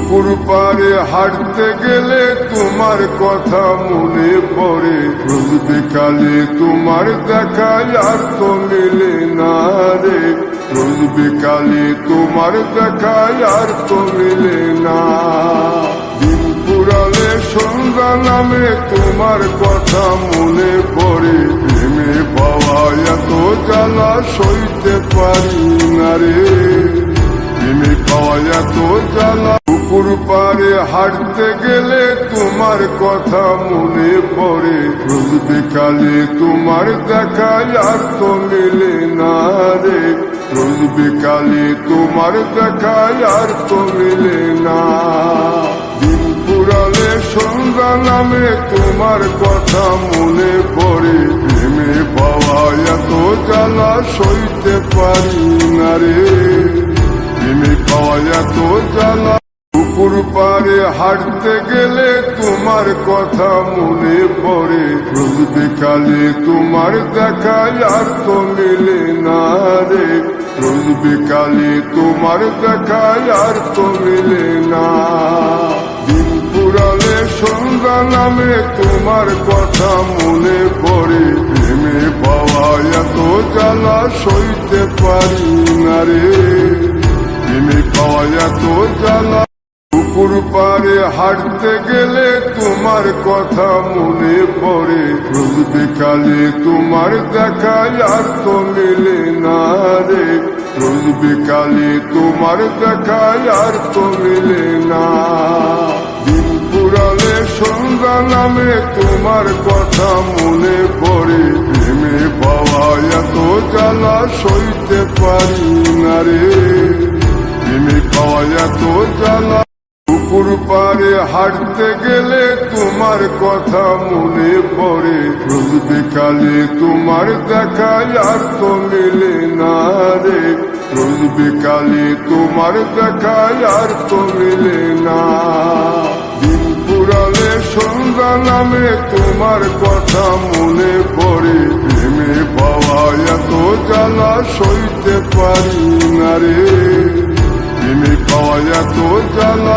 পুকুর পাড়ে হাঁটতে গেলে তোমার কথা মনে পড়ে, রোজ বিকালে তোমার দেখা আর তো মিলে না রে, রোজ বিকালে তোমার দেখা আর তো মিলে না। দিন পুরালে সন্ধ্যা নামে তোমার কথা মনে পড়ে, প্রেমে পাওয়া এত জ্বালা সইতে পারি না রে, প্রেমে পাওয়া এত জ্বালা। পুকুর পাড়ে হাঁটতে গেলে তোমার কথা মনে পড়ে, রোজ বিকালে তোমার দেখা আর তো মিলে না রে, রোজ বিকালে তোমার দেখা আর তো মিলে না। দিন পুরালে সন্ধ্যা নামে তোমার কথা মনে পড়ে, প্রেমে পাওয়া এত জ্বালা সইতে পারি না রে, প্রেমে পাওয়া এত জ্বালা। পুকুর পাড়ে হাঁটতে গেলে তোমার কথা মনে পড়ে, রোজ বিকালে তোমার দেখা আর তো মিলে না রে, রোজ বিকালে তোমার দেখা আর তো মিলে না। দিন পুরালে সন্ধ্যা নামে তোমার কথা মনে পড়ে, প্রেমে পাওয়া এত জ্বালা সইতে পারি না রে, প্রেমে পাওয়া এত জ্বালা। পুকুর পাড়ে হাঁটতে গেলে তোমার কথা মনে পড়ে, রোজ বিকালে তোমার দেখা আর তো মিলে না রে, রোজ বিকালে তোমার দেখা আর তো মিলে না। দিন পুরালে সন্ধ্যা নামে তোমার কথা মনে পড়ে, প্রেমে পাওয়া এত জ্বালা সইতে পারি না রে, প্রেমে পাওয়া এত জ্বালা। পুকুর পাড়ে হাঁটতে গেলে তোমার কথা মনে পড়ে, রোজ বিকালে তোমার দেখা আর তো মিলে না রে, রোজ বিকালে তোমার দেখা আর তো মিলে না। দিন পুরালে সন্ধ্যা নামে তোমার কথা মনে পড়ে, প্রেমে পাওয়া এত জ্বালা সইতে পারি না রে, প্রেমে পাওয়া এত জ্বালা।